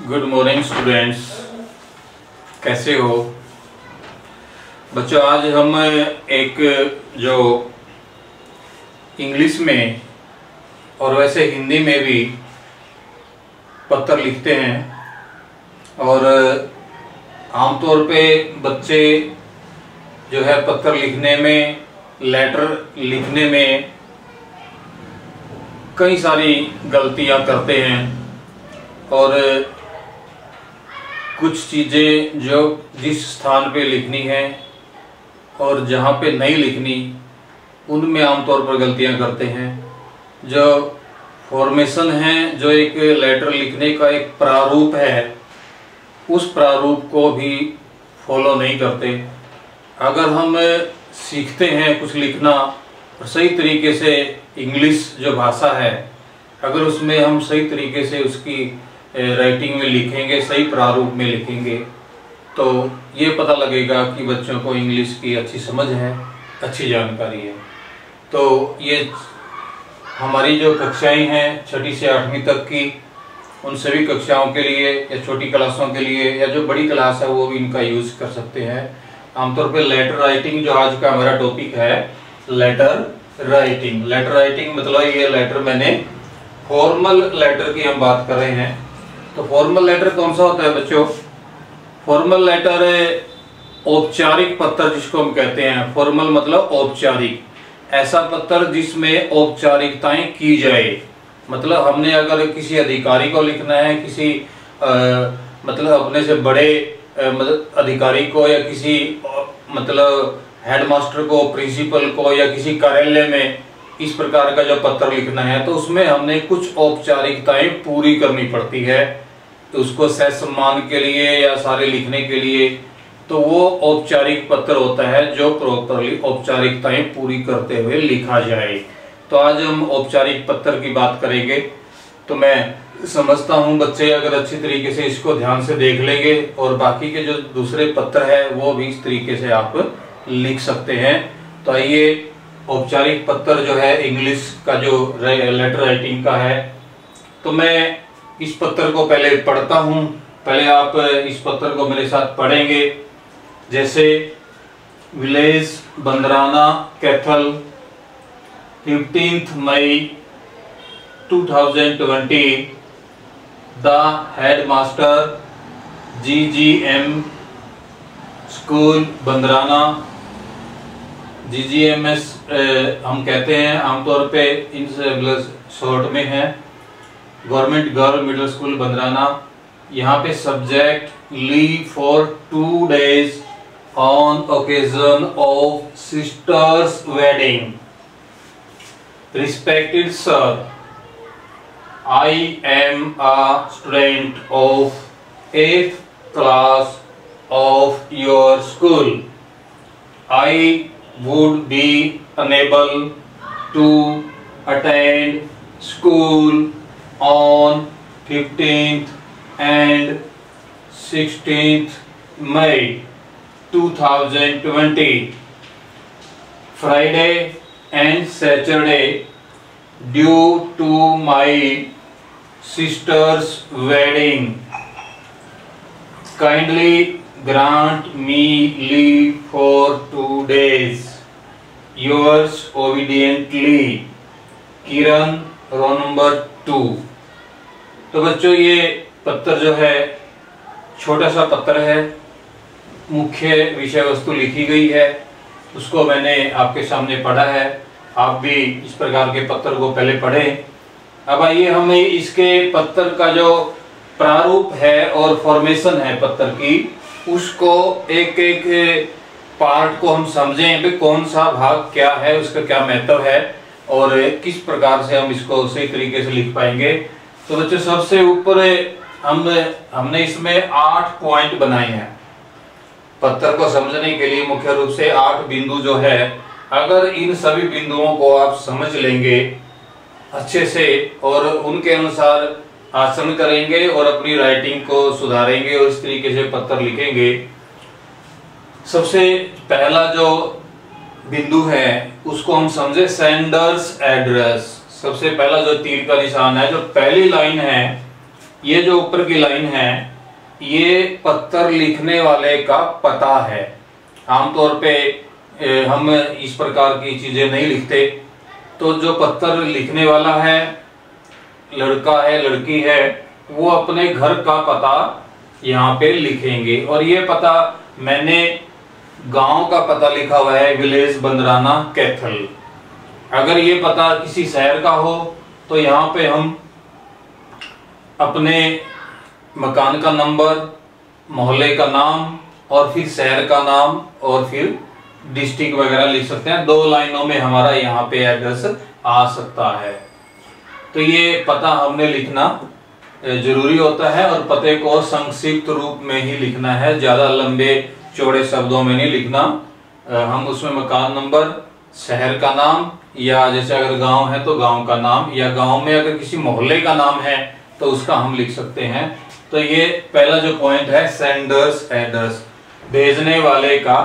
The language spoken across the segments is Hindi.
गुड मॉर्निंग स्टूडेंट्स, कैसे हो बच्चों। आज हम एक जो इंग्लिश में और वैसे हिंदी में भी पत्र लिखते हैं और आमतौर पे बच्चे जो है पत्र लिखने में, लेटर लिखने में कई सारी गलतियां करते हैं और कुछ चीज़ें जो जिस स्थान पे लिखनी है और जहाँ पे नहीं लिखनी उनमें आमतौर पर गलतियाँ करते हैं। जो फॉर्मेशन है, जो एक लेटर लिखने का एक प्रारूप है, उस प्रारूप को भी फॉलो नहीं करते। अगर हम सीखते हैं कुछ लिखना और सही तरीके से इंग्लिश जो भाषा है, अगर उसमें हम सही तरीके से उसकी राइटिंग में लिखेंगे, सही प्रारूप में लिखेंगे, तो ये पता लगेगा कि बच्चों को इंग्लिश की अच्छी समझ है, अच्छी जानकारी है। तो ये हमारी जो कक्षाएं हैं 6ठी से 8वीं तक की, उन सभी कक्षाओं के लिए या छोटी क्लासों के लिए या जो बड़ी क्लास है वो भी इनका यूज कर सकते हैं। आमतौर पे लेटर राइटिंग जो आज का हमारा टॉपिक है, लेटर राइटिंग। लेटर राइटिंग मतलब ये लेटर मैंने फॉर्मल लेटर की हम बात कर रहे हैं। तो फॉर्मल लेटर कौन सा होता है बच्चों? फॉर्मल लेटर औपचारिक पत्र जिसको हम कहते हैं। फॉर्मल मतलब औपचारिक, ऐसा पत्र जिसमें औपचारिकताएं की जाए। मतलब हमने अगर किसी अधिकारी को लिखना है, किसी मतलब अपने से बड़े मतलब अधिकारी को या किसी मतलब हेडमास्टर को, प्रिंसिपल को या किसी कार्यालय में इस प्रकार का जो पत्र लिखना है, तो उसमें हमने कुछ औपचारिकताएं पूरी करनी पड़ती है। तो उसको सह सम्मान के लिए या सारे लिखने के लिए, तो वो औपचारिक पत्र होता है जो प्रॉपरली औपचारिकताएं पूरी करते हुए लिखा जाए। तो आज हम औपचारिक पत्र की बात करेंगे। तो मैं समझता हूं बच्चे अगर अच्छी तरीके से इसको ध्यान से देख लेंगे और बाकी के जो दूसरे पत्र है वो भी इस तरीके से आप लिख सकते हैं। तो आइए, औपचारिक पत्र जो है इंग्लिश का जो लेटर राइटिंग का है, तो मैं इस पत्र को पहले पढ़ता हूं। पहले आप इस पत्र को मेरे साथ पढ़ेंगे। जैसे विलेज बंदराना कैथल 15 मई 2020 the headmaster GGM school Bandrana. GGMS हम कहते हैं आमतौर पे, इन शॉर्ट में है गवर्नमेंट गर्ल मिडिल स्कूल बंदराना। यहाँ पे subject leave for 2 days on occasion of sisters wedding. Respected sir, I am a student of 8th class of your school. I would be unable to attend school on 15th and 16th May 2020, Friday and Saturday, due to my sister's wedding. Kindly grant me leave for 2 days. Yours obediently, Kiran, roll number 2। तो बच्चों ये पत्र जो है छोटा सा पत्र है, मुख्य विषय वस्तु लिखी गई है, उसको मैंने आपके सामने पढ़ा है। आप भी इस प्रकार के पत्र को पहले पढ़ें। अब आइए हमें इसके पत्र का जो प्रारूप है और फॉर्मेशन है पत्र की, उसको एक एक पार्ट को हम समझें भी कौन सा भाग क्या है, उसका क्या महत्व है और किस प्रकार से हम इसको सही तरीके से लिख पाएंगे। तो बच्चों सबसे ऊपर हमने इसमें 8 पॉइंट बनाए हैं पत्र को समझने के लिए। मुख्य रूप से 8 बिंदु जो है, अगर इन सभी बिंदुओं को आप समझ लेंगे अच्छे से और उनके अनुसार आचरण करेंगे और अपनी राइटिंग को सुधारेंगे और इस तरीके से पत्र लिखेंगे। सबसे पहला जो बिंदु है उसको हम समझे सेंडर्स एड्रेस। सबसे पहला जो तीर का निशान है, जो पहली लाइन है ये जो ऊपर की लाइन है ये पत्र लिखने वाले का पता है। आमतौर पे हम इस प्रकार की चीजें नहीं लिखते, तो जो पत्र लिखने वाला है, लड़का है लड़की है, वो अपने घर का पता यहाँ पे लिखेंगे। और ये पता मैंने गांव का पता लिखा हुआ है, विलेज बंदराना कैथल। अगर ये पता किसी शहर का हो तो यहाँ पे हम अपने मकान का नंबर, मोहल्ले का नाम और फिर शहर का नाम और फिर डिस्ट्रिक्ट वगैरह लिख सकते हैं। 2 लाइनों में हमारा यहाँ पे एड्रेस आ सकता है। तो ये पता हमने लिखना जरूरी होता है और पते को संक्षिप्त रूप में ही लिखना है, ज्यादा लंबे चौड़े शब्दों में नहीं लिखना। हम उसमें मकान नंबर, शहर का नाम, या जैसे अगर गांव है तो गांव का नाम, या गांव में अगर किसी मोहल्ले का नाम है तो उसका हम लिख सकते हैं। तो ये पहला जो पॉइंट है सेंडर्स एड्रेस, भेजने वाले का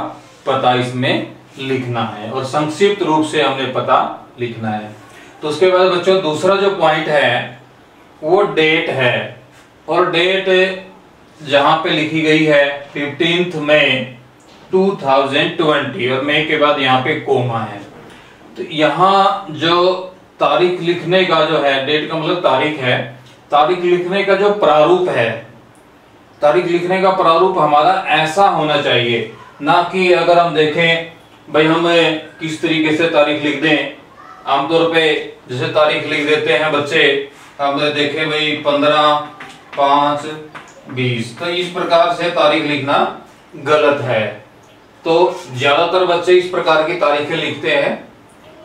पता इसमें लिखना है और संक्षिप्त रूप से हमने पता लिखना है। तो उसके बाद बच्चों दूसरा जो पॉइंट है वो डेट है, और डेट जहां पे लिखी गई है 15 मई 2020 और मई के बाद यहाँ पे कोमा है। तो यहाँ जो तारीख लिखने का जो है, डेट का मतलब तारीख है, तारीख लिखने का जो प्रारूप है, तारीख लिखने का प्रारूप हमारा ऐसा होना चाहिए, ना कि अगर हम देखें भाई हम किस तरीके से तारीख लिख दें। आमतौर पे जैसे तारीख लिख देते हैं बच्चे, हमने देखे भाई 15/5/20, तो इस प्रकार से तारीख लिखना गलत है। तो ज्यादातर बच्चे इस प्रकार की तारीखें लिखते हैं,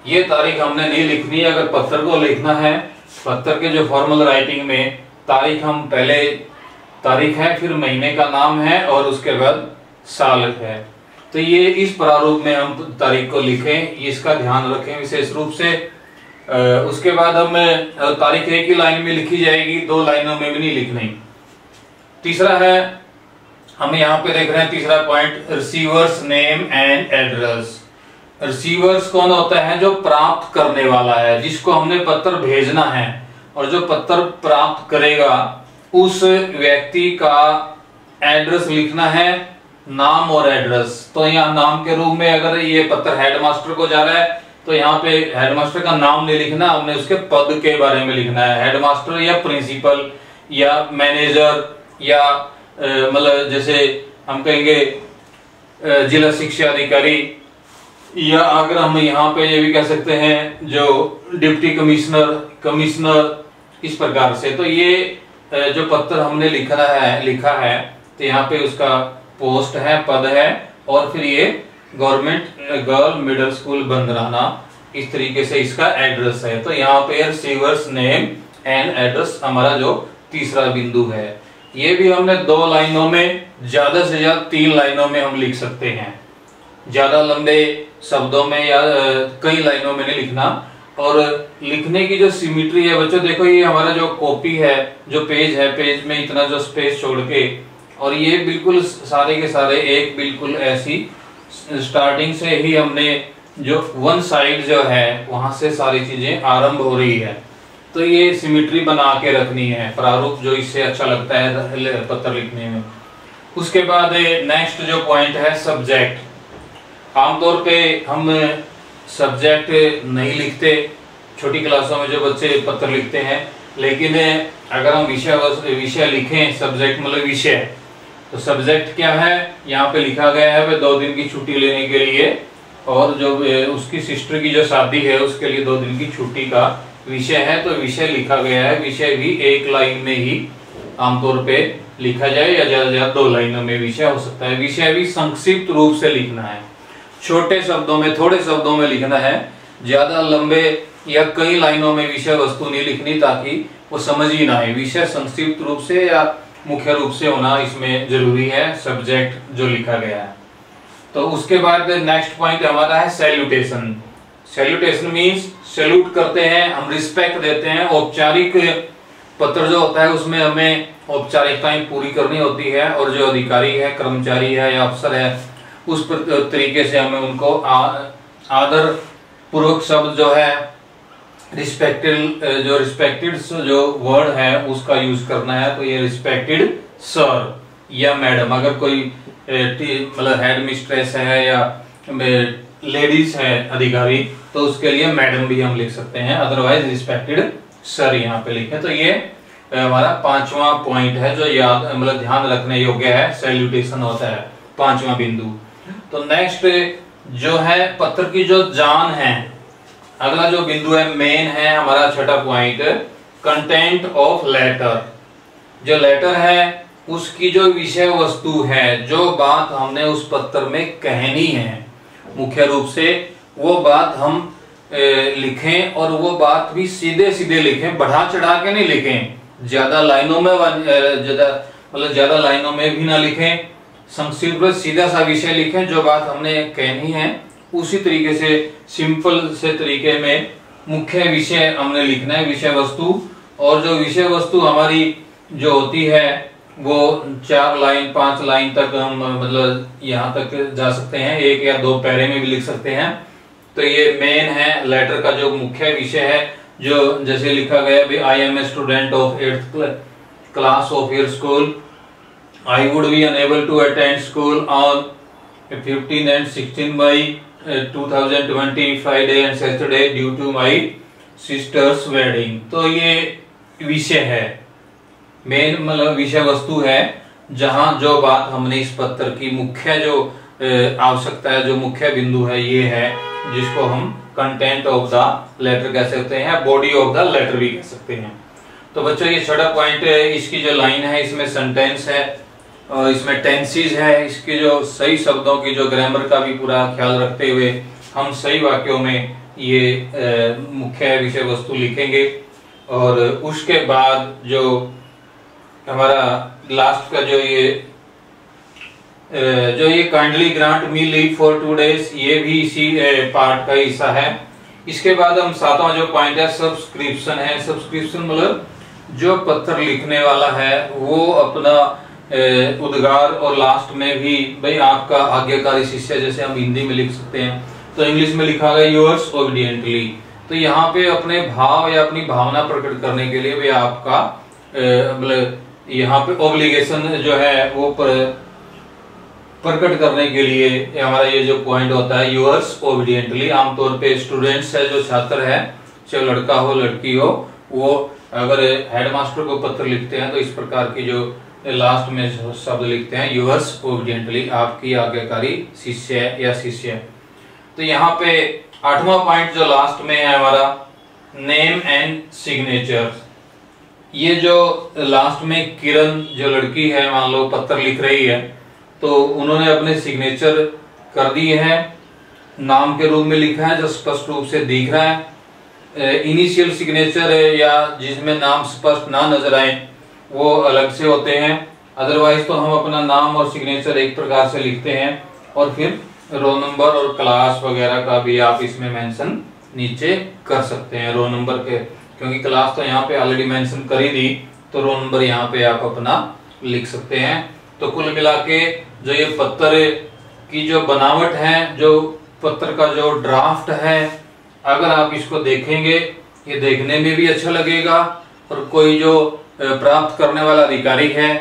ये तारीख हमने नहीं लिखनी है। अगर पत्र को लिखना है, पत्र के जो फॉर्मल राइटिंग में तारीख, हम पहले तारीख है, फिर महीने का नाम है और उसके बाद साल है। तो ये इस प्रारूप में हम तारीख को लिखें, इसका ध्यान रखें विशेष रूप से। उसके बाद हम तारीख एक ही लाइन में लिखी जाएगी, 2 लाइनों में भी नहीं लिखनी। तीसरा है, हम यहाँ पे देख रहे हैं तीसरा point, receivers name and address. Receivers कौन होता है? जो प्राप्त करने वाला है, जिसको हमने पत्र भेजना है, और जो पत्र प्राप्त करेगा उस व्यक्ति का एड्रेस लिखना है, नाम और एड्रेस। तो यहाँ नाम के रूप में अगर ये पत्र हेडमास्टर को जा रहा है तो यहाँ पे हेडमास्टर का नाम नहीं लिखना, हमने उसके पद के बारे में लिखना है, हेडमास्टर या प्रिंसिपल या मैनेजर या मतलब जैसे हम कहेंगे जिला शिक्षा अधिकारी, या अगर हम यहाँ पे ये भी कह सकते हैं जो डिप्टी कमिश्नर, कमिश्नर, इस प्रकार से। तो ये जो पत्र हमने लिखा है तो यहाँ पे उसका पोस्ट है, पद है, और फिर ये गवर्नमेंट गर्ल मिडिल स्कूल बंदराना, इस तरीके से इसका एड्रेस है। तो यहाँ पे रिसीवर्स नेम एंड एड्रेस हमारा जो तीसरा बिंदु है, ये भी हमने 2 लाइनों में, ज्यादा से ज्यादा 3 लाइनों में हम लिख सकते हैं, ज्यादा लंबे शब्दों में या कई लाइनों में नहीं लिखना। और लिखने की जो सिमिट्री है बच्चों, देखो ये हमारा जो कॉपी है, जो पेज है, पेज में इतना जो स्पेस छोड़ के, और ये बिल्कुल सारे के सारे एक बिल्कुल ऐसी स्टार्टिंग से ही हमने जो 1 साइड जो है वहां से सारी चीजें आरंभ हो रही है। तो ये सिमिट्री बना के रखनी है, प्रारूप जो इससे अच्छा लगता है पत्र लिखने में। उसके बाद नेक्स्ट जो पॉइंट है सब्जेक्ट। आमतौर पे हम सब्जेक्ट नहीं लिखते, छोटी क्लासों में जो बच्चे पत्र लिखते हैं, लेकिन अगर हम विषय लिखें, सब्जेक्ट मतलब विषय, तो सब्जेक्ट क्या है यहाँ पे लिखा गया है 2 दिन की छुट्टी लेने के लिए, और जो उसकी सिस्टर की जो शादी है उसके लिए 2 दिन की छुट्टी का विषय है। तो विषय लिखा गया है, विषय भी 1 लाइन में ही आमतौर पे लिखा जाए, या ज्यादा से ज्यादा 2 लाइनों में विषय हो सकता है। विषय भी संक्षिप्त रूप से लिखना है, छोटे शब्दों में, थोड़े शब्दों में लिखना है, ज्यादा लंबे या कई लाइनों में विषय वस्तु नहीं लिखनी, ताकि वो समझ ही ना आए। विषय संक्षिप्त रूप से या मुख्य रूप से होना इसमें जरूरी है, सब्जेक्ट जो लिखा गया है। तो उसके बाद नेक्स्ट पॉइंट हमारा है सैल्यूटेशन। सैल्यूटेशन मींस सैल्यूट करते हैं, हम रिस्पेक्ट देते हैं। औपचारिक पत्र जो होता है उसमें हमें औपचारिकताएं पूरी करनी होती है, और जो अधिकारी है, कर्मचारी है या अफसर है, उस तरीके से हमें उनको आदर पूर्वक शब्द जो है रिस्पेक्टेड जो वर्ड है उसका यूज करना है। तो ये रिस्पेक्टेड सर या मैडम, अगर कोई मतलब हेड मिस्ट्रेस है या लेडीज है अधिकारी, तो उसके लिए मैडम भी हम लिख सकते हैं, अदरवाइज रिस्पेक्टेड सर यहाँ पे लिखे। तो ये हमारा 5वां पॉइंट है जो याद मतलब ध्यान रखने योग्य है, सैल्यूटेशन होता है 5वां बिंदु। तो नेक्स्ट जो है पत्र की जो जान है, अगला जो बिंदु है मेन है हमारा 6वां पॉइंट, कंटेंट ऑफ लेटर। जो लेटर है उसकी जो विषय वस्तु है, जो बात हमने उस पत्र में कहनी है, मुख्य रूप से वो बात हम लिखें, और वो बात भी सीधे सीधे लिखें, बढ़ा चढ़ा के नहीं लिखें, ज्यादा लाइनों में भी ना लिखें, संक्षिप्त सीधा सा विषय लिखें। जो बात हमने कहनी है उसी तरीके से सिंपल से तरीके में मुख्य विषय हमने लिखना है, विषय वस्तु। और जो विषय वस्तु हमारी जो होती है वो 4 लाइन 5 लाइन तक हम मतलब यहाँ तक जा सकते हैं, 1 या 2 पैरे में भी लिख सकते हैं। तो ये मेन है लेटर का जो मुख्य विषय है, जो जैसे लिखा गया भी, I am a student of 8th class of your school, I would be unable to attend school on 15 and 16 May 2020 Friday and Saturday due to my sister's wedding. तो ये विषय है, मेन मतलब विषय वस्तु है, जहां जो बात हमने इस पत्र की मुख्य जो आवश्यकता है, जो मुख्य बिंदु है, ये है जिसको हम कंटेंट ऑफ द लेटर कह सकते हैं, बॉडी ऑफ द लेटर भी कह सकते हैं। तो बच्चों ये 6वां पॉइंट, इसकी जो लाइन है इसमें सेंटेंस है और इसमें टेंसेस है, इसके जो सही शब्दों की जो ग्रामर का भी पूरा ख्याल रखते हुए हम सही वाक्यों में ये मुख्य विषय वस्तु लिखेंगे। और उसके बाद जो हमारा लास्ट का जो ये kindly grant me leave for 2 days, ये भी इसी पार्ट का हिस्सा है। इसके बाद हम 7वां जो पॉइंट है सब्सक्रिप्शन है। सब्सक्रिप्शन मतलब जो पत्र लिखने वाला है वो अपना उद्गार और लास्ट में भी भाई आपका आज्ञाकारी शिष्य, जैसे हम हिंदी में लिख सकते हैं, तो इंग्लिश में लिखा गया योर्स ओबीडिएंटली। तो यहाँ पे अपने भाव या अपनी भावना प्रकट करने के लिए भी आपका मतलब यहाँ पे ऑब्लिगेशन जो है वो प्रकट करने के लिए हमारा ये जो पॉइंट होता है योर्स ओबीडिएंटली। आमतौर पे स्टूडेंट्स है, जो छात्र है, चाहे लड़का हो लड़की हो, वो अगर हेडमास्टर को पत्र लिखते हैं तो इस प्रकार की जो लास्ट में शब्द लिखते हैं योर्स ओबीडिएंटली, आपकी आज्ञाकारी शिष्य या शिष्य। तो यहाँ पे 8वां पॉइंट जो लास्ट में है हमारा नेम एंड सिग्नेचर। ये जो लास्ट में किरण जो लड़की है, मान लो पत्र लिख रही है, तो उन्होंने अपने सिग्नेचर कर दिए हैं, नाम के रूप में लिखा है जो स्पष्ट रूप से दिख रहा है। इनिशियल सिग्नेचर है या जिसमें नाम स्पष्ट ना नजर आए वो अलग से होते हैं, अदरवाइज तो हम अपना नाम और सिग्नेचर एक प्रकार से लिखते हैं, और फिर रोल नंबर और क्लास वगैरह का भी आप इसमें मेंशन नीचे कर सकते हैं, रोल नंबर के, क्योंकि क्लास तो यहाँ पे ऑलरेडी मेंशन कर ही दी, तो रोल नंबर यहाँ पे आप अपना लिख सकते हैं। तो कुल मिला के जो ये पत्र की जो बनावट है, जो पत्र का जो ड्राफ्ट है, अगर आप इसको देखेंगे ये देखने में भी अच्छा लगेगा, और कोई जो प्राप्त करने वाला अधिकारी है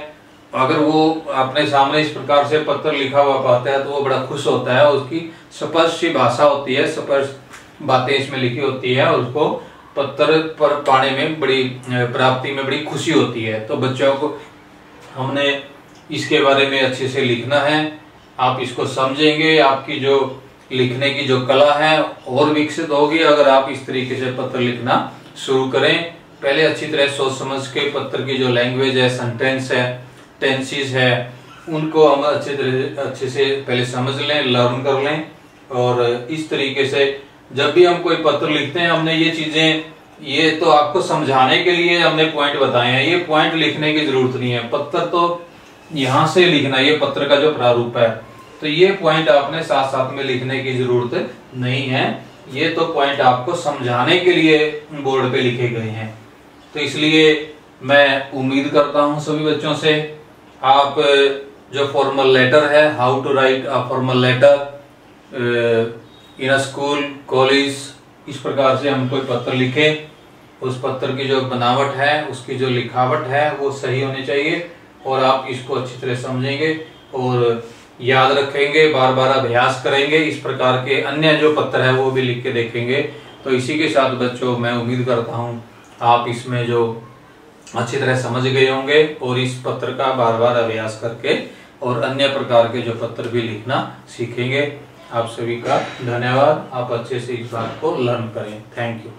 अगर वो अपने सामने इस प्रकार से पत्र लिखा हुआ पाता है तो वो बड़ा खुश होता है, उसकी स्पष्ट सी भाषा होती है, स्पष्ट बातें इसमें लिखी होती है, उसको पत्र पर पाने में बड़ी प्राप्ति में बड़ी खुशी होती है। तो बच्चों को हमने इसके बारे में अच्छे से लिखना है, आप इसको समझेंगे, आपकी जो लिखने की जो कला है और विकसित होगी अगर आप इस तरीके से पत्र लिखना शुरू करें। पहले अच्छी तरह सोच समझ के पत्र की जो लैंग्वेज है, सेंटेंस है, टेंसेस है, उनको हम अच्छे से पहले समझ लें, लर्न कर लें, और इस तरीके से जब भी हम कोई पत्र लिखते हैं, हमने ये चीजें, ये तो आपको समझाने के लिए हमने पॉइंट बताए हैं, ये पॉइंट लिखने की जरूरत नहीं है, पत्र तो यहाँ से लिखना, ये पत्र का जो प्रारूप है, तो ये पॉइंट आपने साथ साथ में लिखने की जरूरत नहीं है, ये तो पॉइंट आपको समझाने के लिए बोर्ड पे लिखे गए हैं। तो इसलिए मैं उम्मीद करता हूं सभी बच्चों से आप जो फॉर्मल लेटर है, how to write a formal letter in a school, college इस प्रकार से हम कोई पत्र लिखे, उस पत्र की जो बनावट है, उसकी जो लिखावट है वो सही होनी चाहिए और आप इसको अच्छी तरह समझेंगे और याद रखेंगे, बार बार अभ्यास करेंगे। इस प्रकार के अन्य जो पत्र है वो भी लिख के देखेंगे। तो इसी के साथ बच्चों मैं उम्मीद करता हूँ आप इसमें जो अच्छी तरह समझ गए होंगे और इस पत्र का बार बार अभ्यास करके और अन्य प्रकार के जो पत्र भी लिखना सीखेंगे। आप सभी का धन्यवाद। आप अच्छे से इस बात को लर्न करें। Thank you.